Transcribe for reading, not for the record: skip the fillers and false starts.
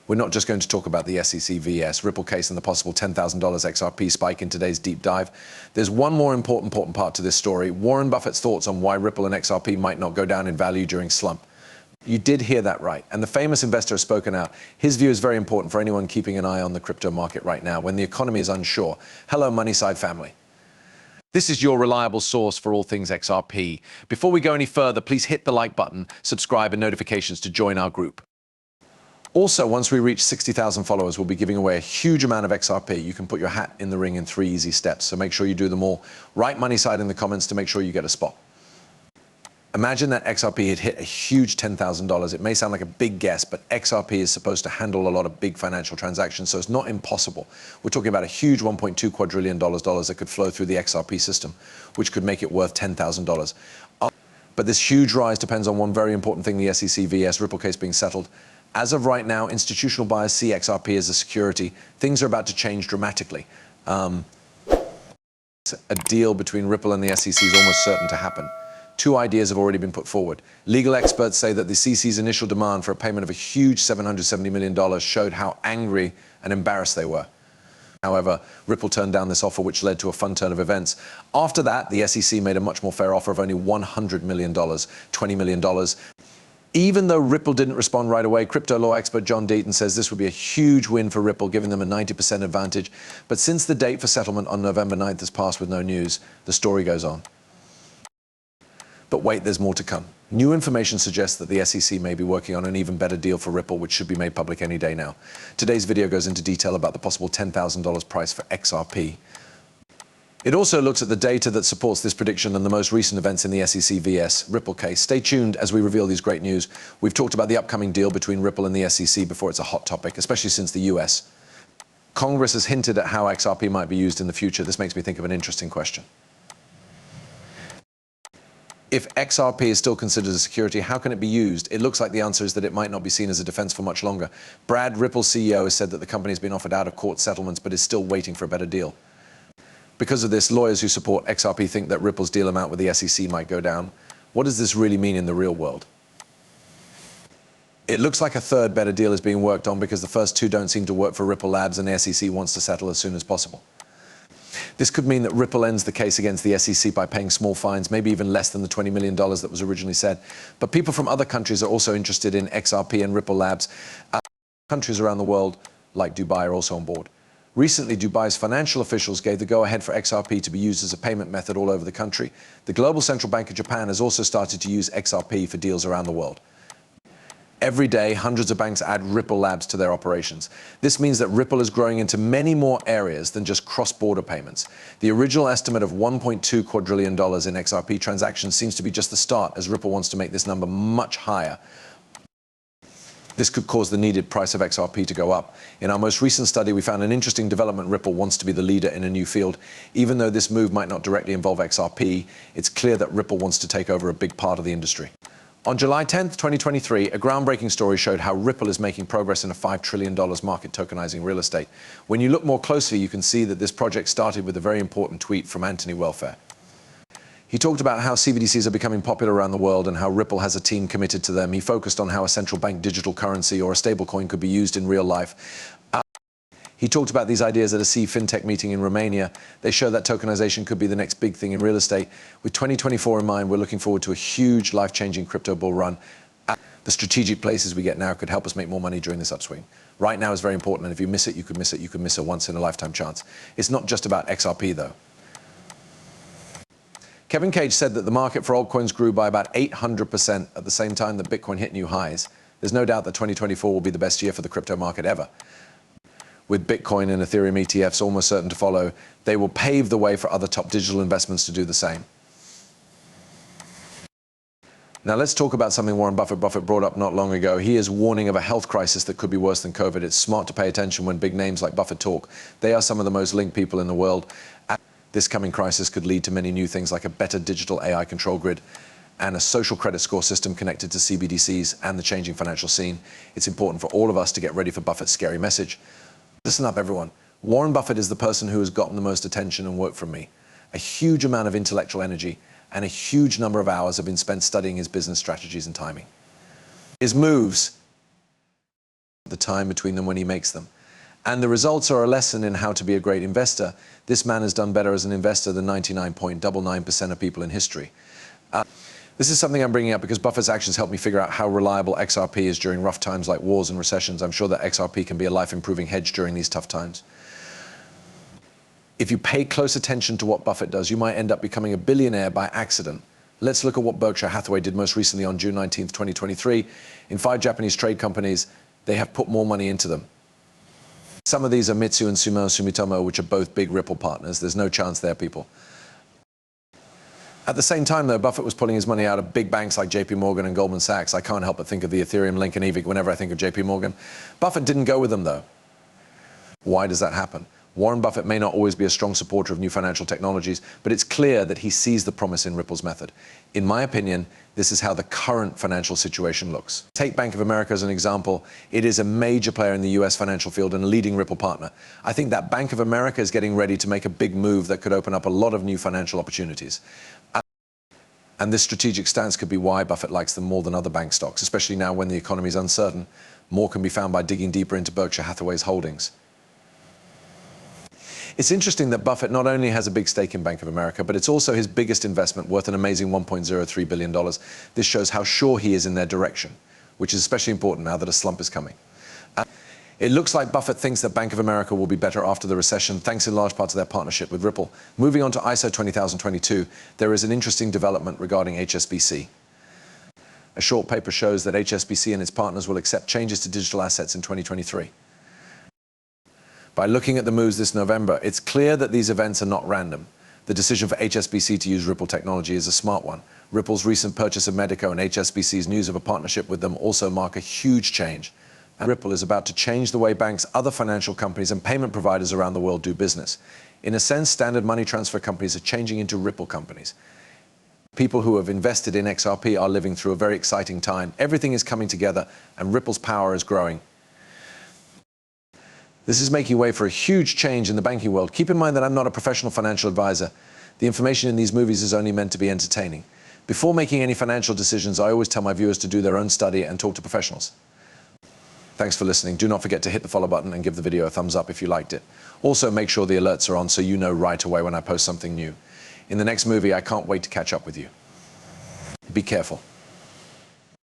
We're not just going to talk about the SEC vs Ripple case and the possible $10,000 XRP spike in today's deep dive. There's one more important part to this story: Warren Buffett's thoughts on why Ripple and XRP might not go down in value during slump. You did hear that right, and the famous investor has spoken out. His view is very important for anyone keeping an eye on the crypto market right now when the economy is unsure. Hello, Moneyside family. This is your reliable source for all things XRP. Before we go any further, please hit the like button, subscribe, and notifications to join our group. Also, once we reach 60,000 followers, we'll be giving away a huge amount of XRP. You can put your hat in the ring in 3 easy steps, so make sure you do them all. Write Moneyside in the comments to make sure you get a spot. Imagine that XRP had hit a huge $10,000. It may sound like a big guess, but XRP is supposed to handle a lot of big financial transactions, so it's not impossible. We're talking about a huge $1.2 quadrillion that could flow through the XRP system, which could make it worth $10,000. But this huge rise depends on one very important thing: the SEC vs Ripple case being settled. As of right now, institutional buyers see XRP as a security. Things are about to change dramatically. A deal between Ripple and the SEC is almost certain to happen. 2 ideas have already been put forward. Legal experts say that the CC's initial demand for a payment of a huge $770 million showed how angry and embarrassed they were. However, Ripple turned down this offer, which led to a fun turn of events. After that, the SEC made a much more fair offer of only $100 million, $20 million. Even though Ripple didn't respond right away, crypto law expert John Deaton says this would be a huge win for Ripple, giving them a 90% advantage. But since the date for settlement on November 9th has passed with no news, the story goes on. But wait, there's more to come. New information suggests that the SEC may be working on an even better deal for Ripple, which should be made public any day now. Today's video goes into detail about the possible $10,000 price for XRP. It also looks at the data that supports this prediction and the most recent events in the SEC vs Ripple case. Stay tuned as we reveal these great news. We've talked about the upcoming deal between Ripple and the SEC before it's a hot topic, especially since the US. Congress has hinted at how XRP might be used in the future. This makes me think of an interesting question. If XRP is still considered a security, how can it be used? It looks like the answer is that it might not be seen as a defense for much longer. Brad, Ripple's CEO, has said that the company has been offered out-of-court settlements but is still waiting for a better deal. Because of this, lawyers who support XRP think that Ripple's deal amount with the SEC might go down. What does this really mean in the real world? It looks like a third better deal is being worked on because the first 2 don't seem to work for Ripple Labs, and the SEC wants to settle as soon as possible. This could mean that Ripple ends the case against the SEC by paying small fines, maybe even less than the $20 million that was originally said. But people from other countries are also interested in XRP and Ripple Labs. Countries around the world, like Dubai, are also on board. Recently, Dubai's financial officials gave the go-ahead for XRP to be used as a payment method all over the country. The Global Central Bank of Japan has also started to use XRP for deals around the world. Every day, hundreds of banks add Ripple Labs to their operations. This means that Ripple is growing into many more areas than just cross-border payments. The original estimate of $1.2 quadrillion in XRP transactions seems to be just the start, as Ripple wants to make this number much higher. This could cause the needed price of XRP to go up. In our most recent study, we found an interesting development. Ripple wants to be the leader in a new field. Even though this move might not directly involve XRP, it's clear that Ripple wants to take over a big part of the industry. On July 10th, 2023, a groundbreaking story showed how Ripple is making progress in a $5 trillion market tokenizing real estate. When you look more closely, you can see that this project started with a very important tweet from Anthony Welfare. He talked about how CBDCs are becoming popular around the world and how Ripple has a team committed to them. He focused on how a central bank digital currency or a stablecoin could be used in real life. He talked about these ideas at a fintech meeting in Romania. They show that tokenization could be the next big thing in real estate. With 2024 in mind, we're looking forward to a huge life-changing crypto bull run. The strategic places we get now could help us make more money during this upswing. Right now is very important, and if you miss it, you could miss it. You could miss a once-in-a-lifetime chance. It's not just about XRP, though. Kevin Cage said that the market for altcoins grew by about 800% at the same time that Bitcoin hit new highs. There's no doubt that 2024 will be the best year for the crypto market ever. With Bitcoin and Ethereum ETFs almost certain to follow, they will pave the way for other top digital investments to do the same. Now let's talk about something Warren Buffett brought up not long ago. He is warning of a health crisis that could be worse than COVID. It's smart to pay attention when big names like Buffett talk. They are some of the most linked people in the world. This coming crisis could lead to many new things like a better digital AI control grid and a social credit score system connected to CBDCs and the changing financial scene. It's important for all of us to get ready for Buffett's scary message. Listen up, everyone. Warren Buffett is the person who has gotten the most attention and work from me. A huge amount of intellectual energy and a huge number of hours have been spent studying his business strategies and timing. His moves the time between them when he makes them. And the results are a lesson in how to be a great investor. This man has done better as an investor than 99.99% of people in history. This is something I'm bringing up because Buffett's actions helped me figure out how reliable XRP is during rough times like wars and recessions. I'm sure that XRP can be a life-improving hedge during these tough times. If you pay close attention to what Buffett does, you might end up becoming a billionaire by accident. Let's look at what Berkshire Hathaway did most recently on June 19th, 2023. In 5 Japanese trade companies, they have put more money into them. Some of these are Mitsui and Sumitomo, which are both big Ripple partners. There's no chance there, people. At the same time, though, Buffett was pulling his money out of big banks like JP Morgan and Goldman Sachs. I can't help but think of the Ethereum link and EVIC whenever I think of JP Morgan. Buffett didn't go with them, though. Why does that happen? Warren Buffett may not always be a strong supporter of new financial technologies, but it's clear that he sees the promise in Ripple's method. In my opinion, this is how the current financial situation looks. Take Bank of America as an example. It is a major player in the US financial field and a leading Ripple partner. I think that Bank of America is getting ready to make a big move that could open up a lot of new financial opportunities. And this strategic stance could be why Buffett likes them more than other bank stocks, especially now when the economy is uncertain. More can be found by digging deeper into Berkshire Hathaway's holdings. It's interesting that Buffett not only has a big stake in Bank of America, but it's also his biggest investment, worth an amazing $1.03 billion. This shows how sure he is in their direction, which is especially important now that a slump is coming. It looks like Buffett thinks that Bank of America will be better after the recession, thanks in large part to their partnership with Ripple. Moving on to ISO 20022, there is an interesting development regarding HSBC. A short paper shows that HSBC and its partners will accept changes to digital assets in 2023. By looking at the moves this November, it's clear that these events are not random. The decision for HSBC to use Ripple technology is a smart one. Ripple's recent purchase of Medico and HSBC's news of a partnership with them also mark a huge change. And Ripple is about to change the way banks, other financial companies, and payment providers around the world do business. In a sense, standard money transfer companies are changing into Ripple companies. People who have invested in XRP are living through a very exciting time. Everything is coming together, and Ripple's power is growing. This is making way for a huge change in the banking world. Keep in mind that I'm not a professional financial advisor. The information in these movies is only meant to be entertaining. Before making any financial decisions, I always tell my viewers to do their own study and talk to professionals. Thanks for listening. Do not forget to hit the follow button and give the video a thumbs up if you liked it. Also, make sure the alerts are on so you know right away when I post something new. In the next movie, I can't wait to catch up with you. Be careful.